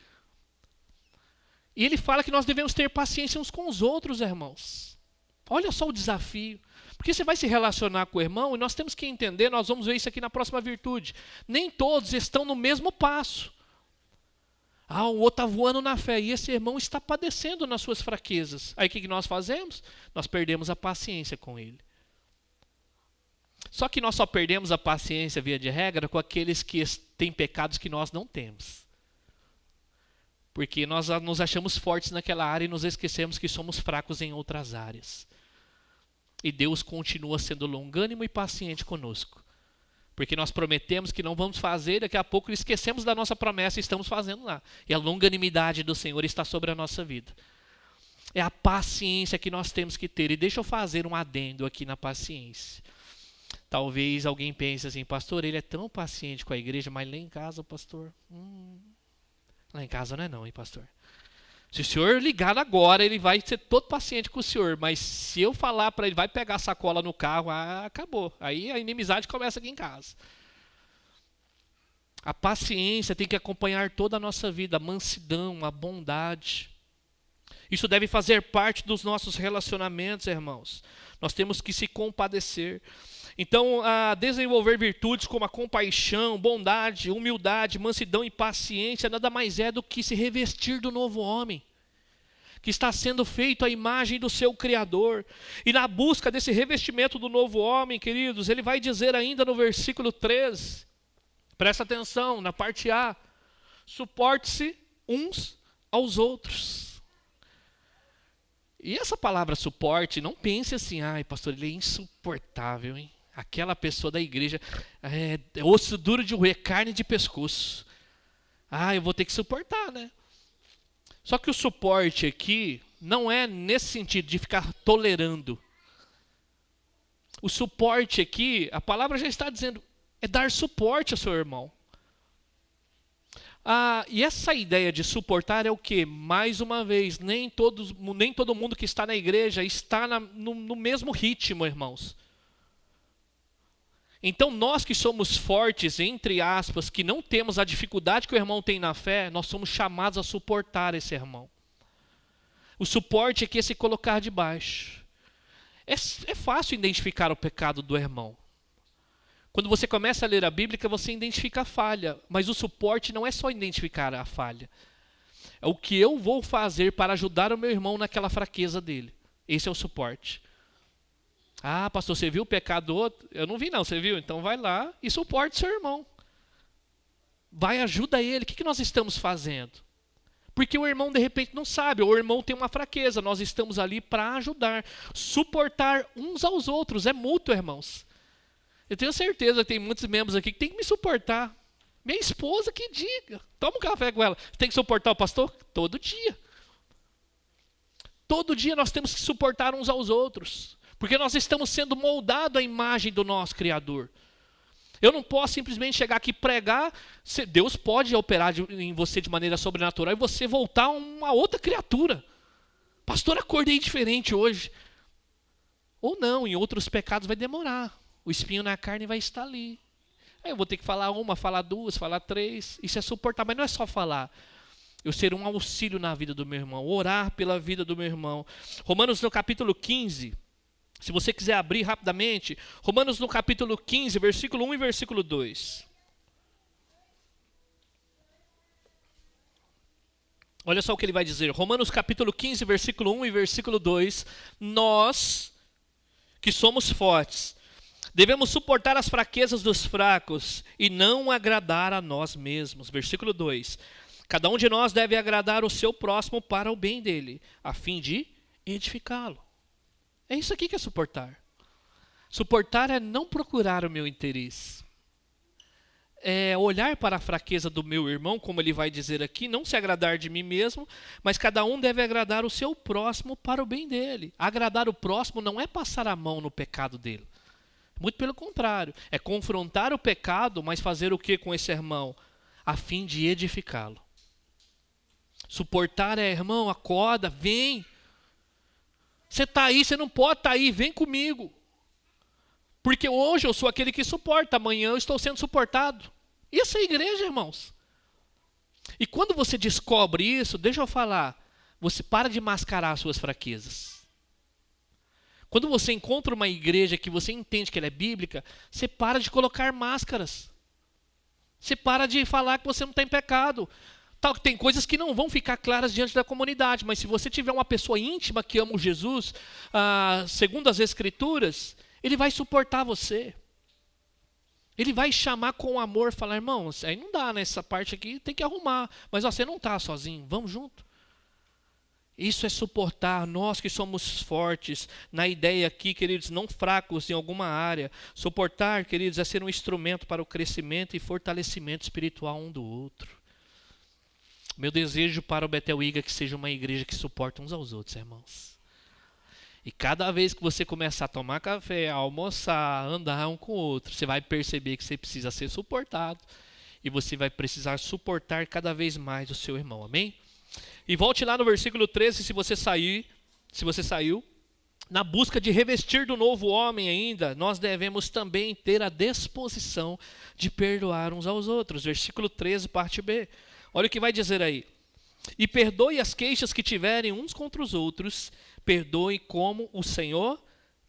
E ele fala que nós devemos ter paciência uns com os outros, irmãos. Olha só o desafio. Porque você vai se relacionar com o irmão e nós temos que entender, nós vamos ver isso aqui na próxima virtude. Nem todos estão no mesmo passo. O outro está voando na fé e esse irmão está padecendo nas suas fraquezas. Aí o que nós fazemos? Nós perdemos a paciência com ele. Só que nós só perdemos a paciência, via de regra, com aqueles que têm pecados que nós não temos. Porque nós nos achamos fortes naquela área e nos esquecemos que somos fracos em outras áreas. E Deus continua sendo longânimo e paciente conosco. Porque nós prometemos que não vamos fazer, daqui a pouco esquecemos da nossa promessa e estamos fazendo lá. E a longanimidade do Senhor está sobre a nossa vida. É a paciência que nós temos que ter. E deixa eu fazer um adendo aqui na paciência. Talvez alguém pense assim, pastor, ele é tão paciente com a igreja, mas lá em casa, pastor, lá em casa não é não, hein, pastor? Se o senhor ligar agora, ele vai ser todo paciente com o senhor, mas se eu falar para ele, vai pegar a sacola no carro, acabou. Aí a inimizade começa aqui em casa. A paciência tem que acompanhar toda a nossa vida, a mansidão, a bondade. Isso deve fazer parte dos nossos relacionamentos, irmãos. Nós temos que se compadecer. Então, desenvolver virtudes como a compaixão, bondade, humildade, mansidão e paciência nada mais é do que se revestir do novo homem, que está sendo feito à imagem do seu Criador. E na busca desse revestimento do novo homem, queridos, ele vai dizer ainda no versículo 13, presta atenção, na parte A, suporte-se uns aos outros. E essa palavra suporte, não pense assim, ai pastor, ele é insuportável, hein? Aquela pessoa da igreja é osso duro de roer, carne de pescoço. Eu vou ter que suportar, né? Só que o suporte aqui não é nesse sentido de ficar tolerando. O suporte aqui, a palavra já está dizendo, é dar suporte ao seu irmão. E essa ideia de suportar é o quê? Mais uma vez, nem todo mundo que está na igreja está no mesmo ritmo, irmãos. Então nós que somos fortes, entre aspas, que não temos a dificuldade que o irmão tem na fé, nós somos chamados a suportar esse irmão. O suporte aqui é se colocar debaixo. É fácil identificar o pecado do irmão. Quando você começa a ler a Bíblia, você identifica a falha. Mas o suporte não é só identificar a falha. É o que eu vou fazer para ajudar o meu irmão naquela fraqueza dele. Esse é o suporte. Pastor, você viu o pecado do outro? Eu não vi não, você viu? Então vai lá e suporte seu irmão. Vai, ajuda ele. O que nós estamos fazendo? Porque o irmão de repente não sabe, ou o irmão tem uma fraqueza. Nós estamos ali para ajudar. Suportar uns aos outros. É mútuo, irmãos. Eu tenho certeza que tem muitos membros aqui que tem que me suportar. Minha esposa que diga. Toma um café com ela. Tem que suportar o pastor? Todo dia. Todo dia nós temos que suportar uns aos outros. Porque nós estamos sendo moldados à imagem do nosso Criador. Eu não posso simplesmente chegar aqui e pregar. Deus pode operar em você de maneira sobrenatural e você voltar uma outra criatura. Pastor, acordei diferente hoje. Ou não, em outros pecados vai demorar. O espinho na carne vai estar ali. Aí eu vou ter que falar uma, falar duas, falar três. Isso é suportar, mas não é só falar. Eu ser um auxílio na vida do meu irmão. Orar pela vida do meu irmão. Romanos no capítulo 15. Se você quiser abrir rapidamente. Romanos no capítulo 15, versículo 1 e versículo 2. Olha só o que ele vai dizer. Romanos capítulo 15, versículo 1 e versículo 2. Nós, que somos fortes, devemos suportar as fraquezas dos fracos e não agradar a nós mesmos. Versículo 2. Cada um de nós deve agradar o seu próximo para o bem dele, a fim de edificá-lo. É isso aqui que é suportar. Suportar é não procurar o meu interesse. É olhar para a fraqueza do meu irmão, como ele vai dizer aqui, não se agradar de mim mesmo, mas cada um deve agradar o seu próximo para o bem dele. Agradar o próximo não é passar a mão no pecado dele. Muito pelo contrário, é confrontar o pecado, mas fazer o que com esse irmão? A fim de edificá-lo. Suportar é, irmão, acorda, vem. Você está aí, você não pode estar aí, vem comigo. Porque hoje eu sou aquele que suporta, amanhã eu estou sendo suportado. Isso é igreja, irmãos. E quando você descobre isso, deixa eu falar, você para de mascarar as suas fraquezas. Quando você encontra uma igreja que você entende que ela é bíblica, você para de colocar máscaras. Você para de falar que você não tem pecado. Tem coisas que não vão ficar claras diante da comunidade, mas se você tiver uma pessoa íntima que ama o Jesus, segundo as Escrituras, ele vai suportar você. Ele vai chamar com amor, falar, irmão, aí não dá, nessa parte aqui tem que arrumar, mas você não está sozinho, vamos junto. Isso é suportar, nós que somos fortes, na ideia aqui, queridos, não fracos em alguma área. Suportar, queridos, é ser um instrumento para o crescimento e fortalecimento espiritual um do outro. Meu desejo para o Bethel Iga é que seja uma igreja que suporta uns aos outros, irmãos. E cada vez que você começar a tomar café, a almoçar, andar um com o outro, você vai perceber que você precisa ser suportado. E você vai precisar suportar cada vez mais o seu irmão, amém? E volte lá no versículo 13, se você saiu. Na busca de revestir do novo homem ainda, nós devemos também ter a disposição de perdoar uns aos outros. Versículo 13, parte B. Olha o que vai dizer aí. E perdoe as queixas que tiverem uns contra os outros, perdoe como o Senhor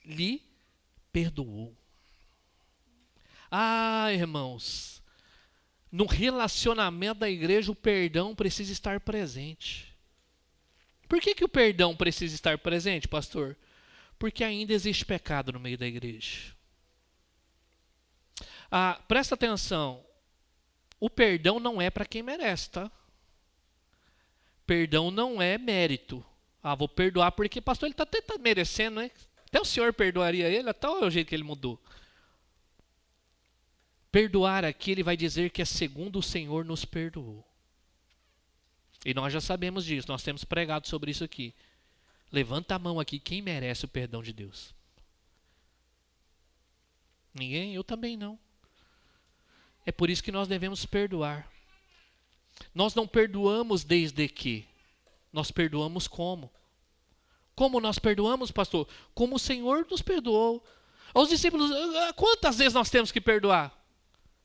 lhe perdoou. Ah, irmãos, no relacionamento da igreja o perdão precisa estar presente. Por que o perdão precisa estar presente, pastor? Porque ainda existe pecado no meio da igreja. Presta atenção, o perdão não é para quem merece, tá? Perdão não é mérito. Vou perdoar porque, pastor, ele está até merecendo, né? Até o senhor perdoaria ele, até o jeito que ele mudou. Perdoar aqui, ele vai dizer que é segundo o Senhor nos perdoou. E nós já sabemos disso, nós temos pregado sobre isso aqui. Levanta a mão aqui, quem merece o perdão de Deus? Ninguém? Eu também não. É por isso que nós devemos perdoar. Nós não perdoamos desde que. Nós perdoamos como? Como nós perdoamos, pastor? Como o Senhor nos perdoou. Aos discípulos, quantas vezes nós temos que perdoar?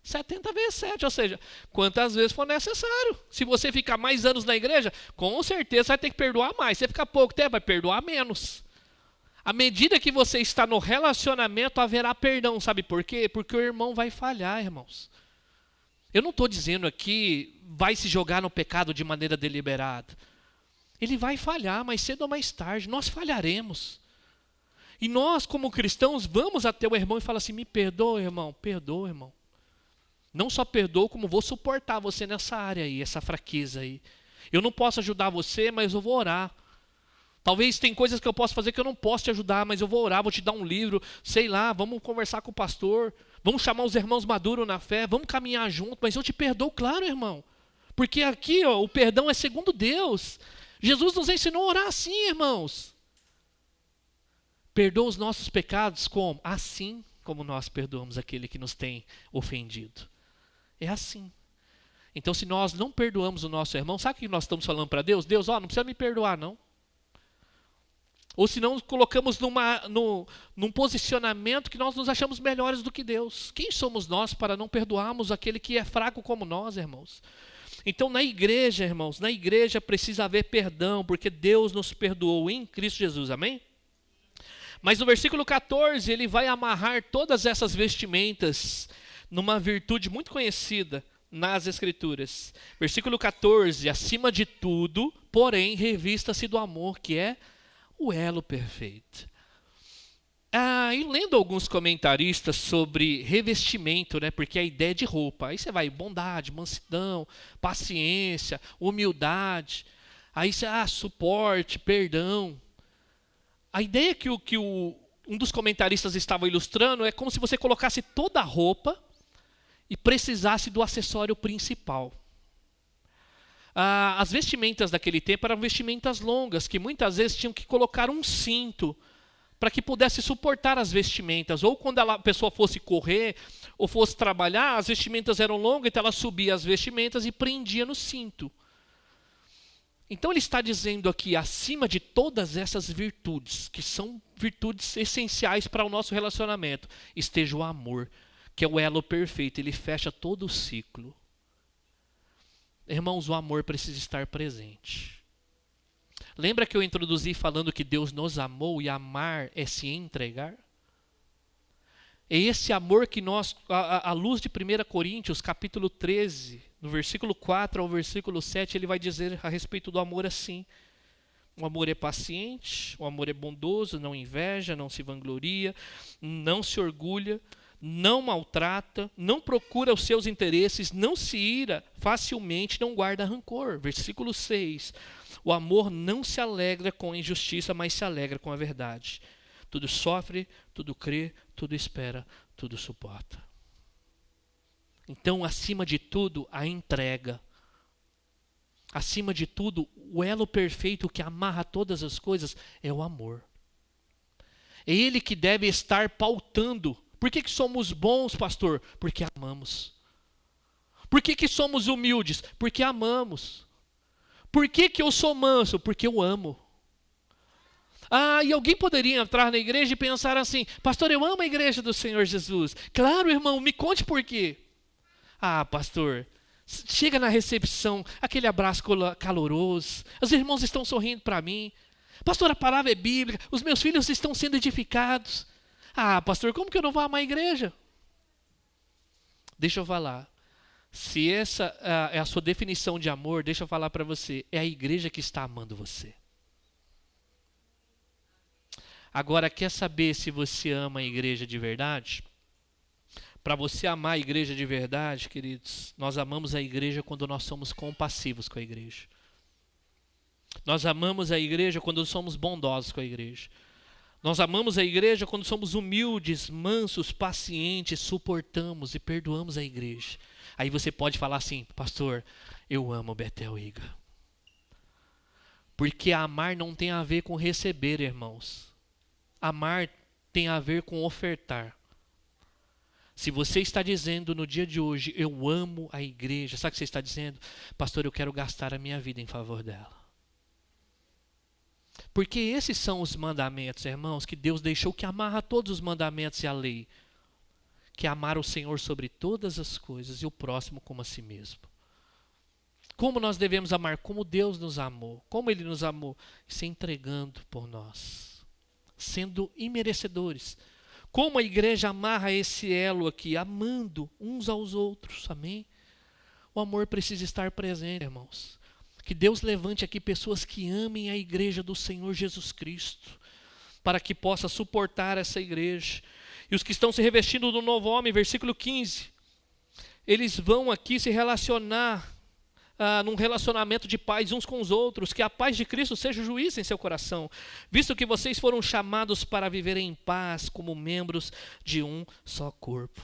70 vezes 7, ou seja, quantas vezes for necessário. Se você ficar mais anos na igreja, com certeza vai ter que perdoar mais. Se você ficar pouco tempo, vai perdoar menos. À medida que você está no relacionamento, haverá perdão. Sabe por quê? Porque o irmão vai falhar, irmãos. Eu não estou dizendo aqui, vai se jogar no pecado de maneira deliberada. Ele vai falhar, mais cedo ou mais tarde, nós falharemos. E nós, como cristãos, vamos até o irmão e falar assim, me perdoa, irmão, perdoa, irmão. Não só perdoo, como vou suportar você nessa área aí, essa fraqueza aí. Eu não posso ajudar você, mas eu vou orar. Talvez tem coisas que eu posso fazer que eu não posso te ajudar, mas eu vou orar, vou te dar um livro, sei lá, vamos conversar com o pastor, vamos chamar os irmãos maduros na fé, vamos caminhar junto, mas eu te perdoo, claro, irmão. Porque aqui, o perdão é segundo Deus. Jesus nos ensinou a orar assim, irmãos. Perdoa os nossos pecados como? Assim como nós perdoamos aquele que nos tem ofendido. É assim. Então, se nós não perdoamos o nosso irmão, sabe o que nós estamos falando para Deus? Deus, não precisa me perdoar, não. Ou se não, colocamos num posicionamento que nós nos achamos melhores do que Deus. Quem somos nós para não perdoarmos aquele que é fraco como nós, irmãos? Então, na igreja, irmãos, na igreja precisa haver perdão, porque Deus nos perdoou em Cristo Jesus, amém? Mas no versículo 14, ele vai amarrar todas essas vestimentas numa virtude muito conhecida nas Escrituras. Versículo 14, acima de tudo, porém, revista-se do amor, que é o elo perfeito. E lendo alguns comentaristas sobre revestimento, né, porque a ideia é de roupa, aí você vai, bondade, mansidão, paciência, humildade, aí você, suporte, perdão. A ideia que um dos comentaristas estava ilustrando é como se você colocasse toda a roupa e precisasse do acessório principal. As vestimentas daquele tempo eram vestimentas longas, que muitas vezes tinham que colocar um cinto para que pudesse suportar as vestimentas. Ou quando a pessoa fosse correr ou fosse trabalhar, as vestimentas eram longas, então ela subia as vestimentas e prendia no cinto. Então ele está dizendo aqui, acima de todas essas virtudes, que são virtudes essenciais para o nosso relacionamento, esteja o amor, que é o elo perfeito, ele fecha todo o ciclo. Irmãos, o amor precisa estar presente. Lembra que eu introduzi falando que Deus nos amou e amar é se entregar? É esse amor que nós, à luz de 1 Coríntios, capítulo 13, no versículo 4 ao versículo 7, ele vai dizer a respeito do amor assim. O amor é paciente, o amor é bondoso, não inveja, não se vangloria, não se orgulha, não maltrata, não procura os seus interesses, não se ira facilmente, não guarda rancor. Versículo 6. O amor não se alegra com a injustiça, mas se alegra com a verdade. Tudo sofre, tudo crê, tudo espera, tudo suporta. Então, acima de tudo, a entrega. acima de tudo, o elo perfeito que amarra todas as coisas é o amor. É ele que deve estar pautando. Por que somos bons, pastor? Porque amamos. Por que somos humildes? Porque amamos. Por que eu sou manso? Porque eu amo. E alguém poderia entrar na igreja e pensar assim: pastor, eu amo a igreja do Senhor Jesus. Claro, irmão, me conte por quê. Pastor, chega na recepção, aquele abraço caloroso, os irmãos estão sorrindo para mim. Pastor, a palavra é bíblica, os meus filhos estão sendo edificados. Pastor, como que eu não vou amar a igreja? Deixa eu falar. Se essa é a sua definição de amor, deixa eu falar para você, é a igreja que está amando você. Agora, quer saber se você ama a igreja de verdade? Para você amar a igreja de verdade, queridos, nós amamos a igreja quando nós somos compassivos com a igreja. Nós amamos a igreja quando somos bondosos com a igreja. Nós amamos a igreja quando somos humildes, mansos, pacientes, suportamos e perdoamos a igreja. Aí você pode falar assim: pastor, eu amo Bethel Iga. Porque amar não tem a ver com receber, irmãos. Amar tem a ver com ofertar. Se você está dizendo no dia de hoje, eu amo a igreja, sabe o que você está dizendo? Pastor, eu quero gastar a minha vida em favor dela. Porque esses são os mandamentos, irmãos, que Deus deixou, que amarra todos os mandamentos e a lei. Que é amar o Senhor sobre todas as coisas e o próximo como a si mesmo. Como nós devemos amar? Como Deus nos amou. Como Ele nos amou? Se entregando por nós. Sendo imerecedores. Como a igreja amarra esse elo aqui? Amando uns aos outros. Amém? O amor precisa estar presente, irmãos. Que Deus levante aqui pessoas que amem a igreja do Senhor Jesus Cristo, para que possa suportar essa igreja. E os que estão se revestindo do novo homem, versículo 15, eles vão aqui se relacionar num relacionamento de paz uns com os outros, que a paz de Cristo seja o juiz em seu coração, visto que vocês foram chamados para viver em paz como membros de um só corpo.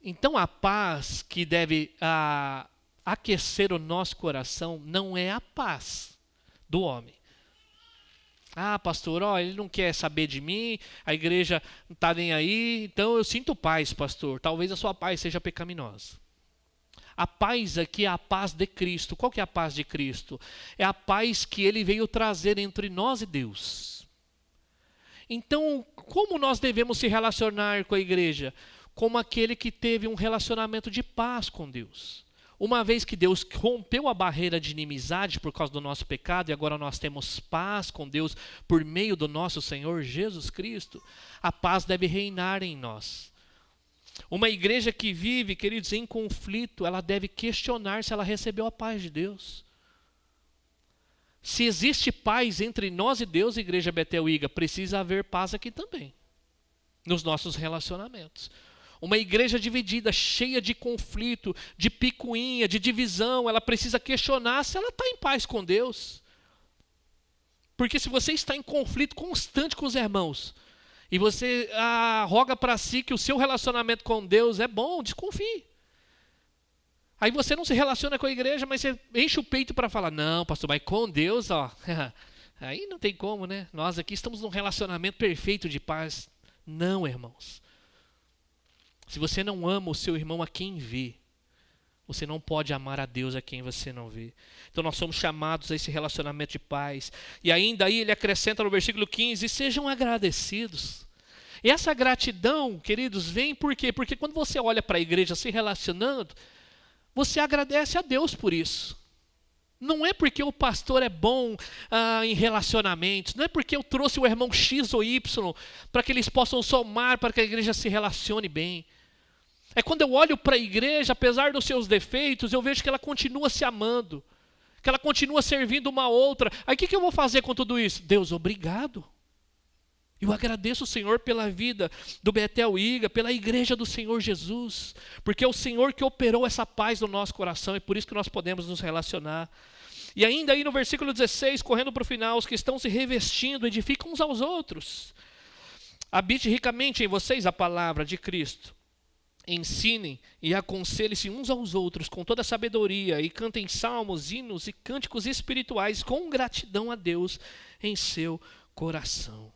Então a paz que deve aquecer o nosso coração não é a paz do homem. Pastor, ele não quer saber de mim, a igreja não está nem aí, então eu sinto paz, pastor. Talvez a sua paz seja pecaminosa. A paz aqui é a paz de Cristo. Qual que é a paz de Cristo? É a paz que Ele veio trazer entre nós e Deus. Então, como nós devemos se relacionar com a igreja? Como aquele que teve um relacionamento de paz com Deus. Uma vez que Deus rompeu a barreira de inimizade por causa do nosso pecado e agora nós temos paz com Deus por meio do nosso Senhor Jesus Cristo, a paz deve reinar em nós. Uma igreja que vive, queridos, em conflito, ela deve questionar se ela recebeu a paz de Deus. Se existe paz entre nós e Deus, Igreja Bethel Iga, precisa haver paz aqui também, nos nossos relacionamentos. Uma igreja dividida, cheia de conflito, de picuinha, de divisão, ela precisa questionar se ela está em paz com Deus. Porque se você está em conflito constante com os irmãos, e você roga para si que o seu relacionamento com Deus é bom, desconfie. Aí você não se relaciona com a igreja, mas você enche o peito para falar: não, pastor, mas com Deus, aí não tem como, né? Nós aqui estamos num relacionamento perfeito de paz. Não, irmãos. Se você não ama o seu irmão a quem vê, você não pode amar a Deus a quem você não vê. Então nós somos chamados a esse relacionamento de paz. E ainda aí ele acrescenta no versículo 15, sejam agradecidos. E essa gratidão, queridos, vem por quê? Porque quando você olha para a igreja se relacionando, você agradece a Deus por isso. Não é porque o pastor é bom em relacionamentos, não é porque eu trouxe o irmão X ou Y para que eles possam somar, para que a igreja se relacione bem. É quando eu olho para a igreja, apesar dos seus defeitos, eu vejo que ela continua se amando, que ela continua servindo uma outra. Aí o que eu vou fazer com tudo isso? Deus, obrigado. Eu agradeço o Senhor pela vida do Bethel Iga, pela igreja do Senhor Jesus, porque é o Senhor que operou essa paz no nosso coração e por isso que nós podemos nos relacionar. E ainda aí no versículo 16, correndo para o final, os que estão se revestindo, edificam uns aos outros. Habite ricamente em vocês a palavra de Cristo. ensinem e aconselhem-se uns aos outros com toda a sabedoria e cantem salmos, hinos e cânticos espirituais com gratidão a Deus em seu coração.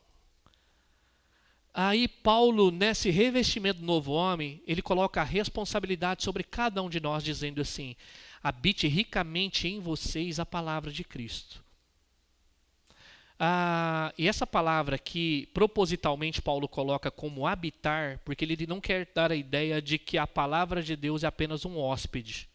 Aí Paulo, nesse revestimento do novo homem, ele coloca a responsabilidade sobre cada um de nós, dizendo assim: habite ricamente em vocês a palavra de Cristo. E essa palavra que propositalmente Paulo coloca como habitar, porque ele não quer dar a ideia de que a palavra de Deus é apenas um hóspede.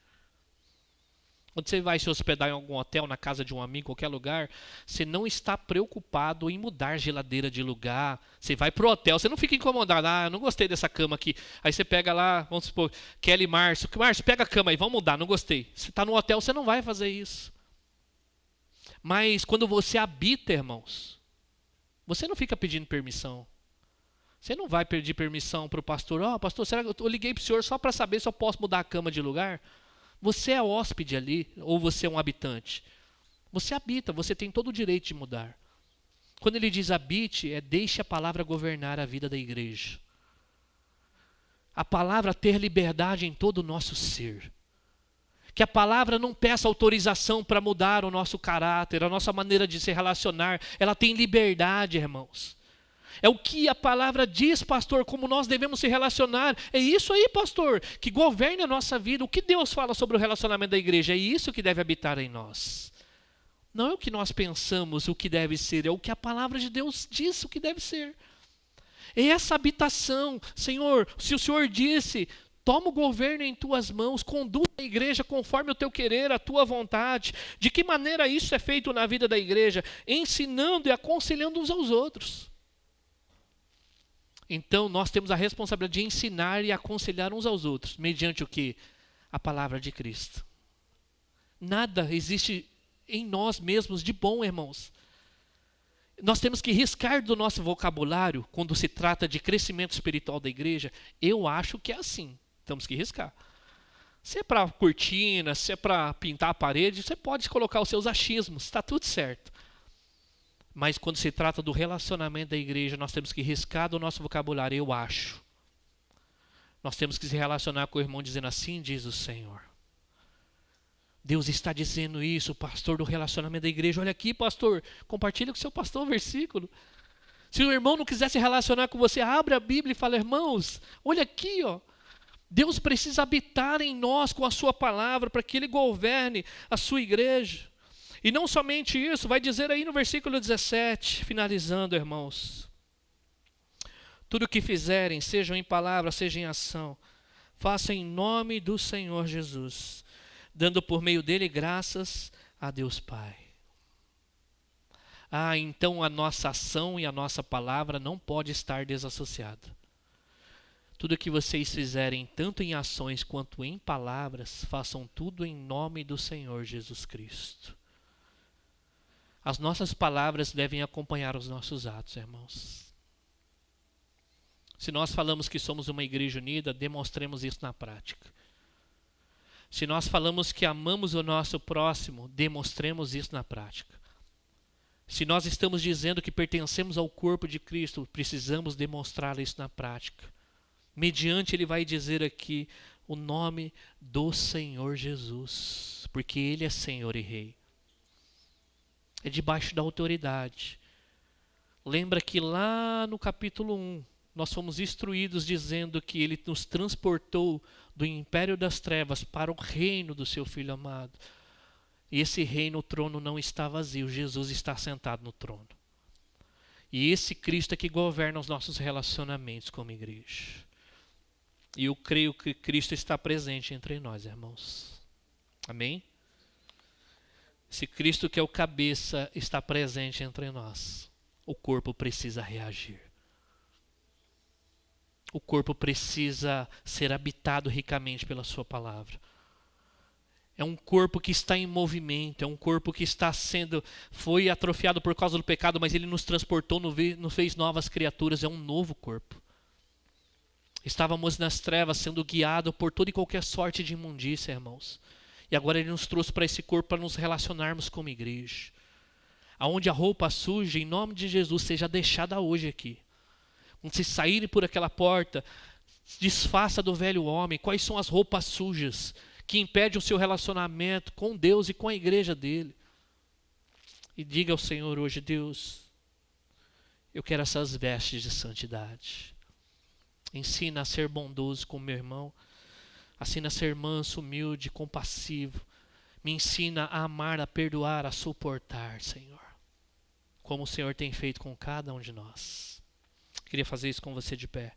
Quando você vai se hospedar em algum hotel, na casa de um amigo, qualquer lugar, você não está preocupado em mudar geladeira de lugar. Você vai para o hotel, você não fica incomodado. Eu não gostei dessa cama aqui. Aí você pega lá, vamos supor, Kelly e Márcio, pega a cama aí, vamos mudar, não gostei. Você está no hotel, você não vai fazer isso. Mas quando você habita, irmãos, você não fica pedindo permissão. Você não vai pedir permissão para o pastor. Pastor, será que eu liguei para o senhor só para saber se eu posso mudar a cama de lugar? Você é hóspede ali, ou você é um habitante? Você habita, você tem todo o direito de mudar. Quando ele diz habite, deixe a palavra governar a vida da igreja. A palavra ter liberdade em todo o nosso ser. Que a palavra não peça autorização para mudar o nosso caráter, a nossa maneira de se relacionar. Ela tem liberdade, irmãos. É o que a palavra diz, pastor, como nós devemos se relacionar. É isso aí, pastor, que governa a nossa vida. O que Deus fala sobre o relacionamento da igreja? É isso que deve habitar em nós. Não é o que nós pensamos o que deve ser, é o que a palavra de Deus diz o que deve ser. É essa habitação. Senhor, se o Senhor disse: toma o governo em tuas mãos, conduz a igreja conforme o teu querer, a tua vontade. De que maneira isso é feito na vida da igreja? Ensinando e aconselhando uns aos outros. Então nós temos a responsabilidade de ensinar e aconselhar uns aos outros, mediante o quê? A palavra de Cristo. Nada existe em nós mesmos de bom, irmãos. Nós temos que riscar do nosso vocabulário, quando se trata de crescimento espiritual da igreja. Eu acho que é assim, temos que riscar. Se é para cortina, se é para pintar a parede, você pode colocar os seus achismos, está tudo certo. Mas quando se trata do relacionamento da igreja, nós temos que riscar do nosso vocabulário, eu acho. Nós temos que se relacionar com o irmão dizendo: assim diz o Senhor. Deus está dizendo isso, pastor, do relacionamento da igreja. Olha aqui, pastor, compartilha com o seu pastor o versículo. Se o irmão não quiser se relacionar com você, abre a Bíblia e fala: irmãos, olha aqui, Deus precisa habitar em nós com a sua palavra, para que Ele governe a sua igreja. E não somente isso, vai dizer aí no versículo 17, finalizando, irmãos: tudo o que fizerem, sejam em palavra, seja em ação, façam em nome do Senhor Jesus, dando por meio dele graças a Deus Pai. Então a nossa ação e a nossa palavra não pode estar desassociada. Tudo o que vocês fizerem, tanto em ações quanto em palavras, façam tudo em nome do Senhor Jesus Cristo. As nossas palavras devem acompanhar os nossos atos, irmãos. Se nós falamos que somos uma igreja unida, demonstremos isso na prática. Se nós falamos que amamos o nosso próximo, demonstremos isso na prática. Se nós estamos dizendo que pertencemos ao corpo de Cristo, precisamos demonstrar isso na prática. Mediante, ele vai dizer aqui o nome do Senhor Jesus, porque Ele é Senhor e Rei. É debaixo da autoridade. Lembra que lá no capítulo 1, nós fomos instruídos dizendo que Ele nos transportou do império das trevas para o reino do seu Filho amado. E esse reino, o trono não está vazio, Jesus está sentado no trono. E esse Cristo é que governa os nossos relacionamentos como igreja. E eu creio que Cristo está presente entre nós, irmãos. Amém? Se Cristo, que é o cabeça, está presente entre nós, o corpo precisa reagir. O corpo precisa ser habitado ricamente pela sua palavra. É um corpo que está em movimento, é um corpo que foi atrofiado por causa do pecado, mas Ele nos transportou, nos fez novas criaturas, é um novo corpo. Estávamos nas trevas sendo guiados por toda e qualquer sorte de imundícia, irmãos. E agora Ele nos trouxe para esse corpo para nos relacionarmos como igreja. Aonde a roupa suja, em nome de Jesus, seja deixada hoje aqui. Quando vocês saírem por aquela porta, Desfaça do velho homem. Quais são as roupas sujas que impedem o seu relacionamento com Deus e com a igreja dele? E diga ao Senhor hoje: Deus, eu quero essas vestes de santidade. Ensina a ser bondoso com meu irmão. Ensina a ser manso, humilde, compassivo. Me ensina a amar, a perdoar, a suportar, Senhor. Como o Senhor tem feito com cada um de nós. Queria fazer isso com você de pé.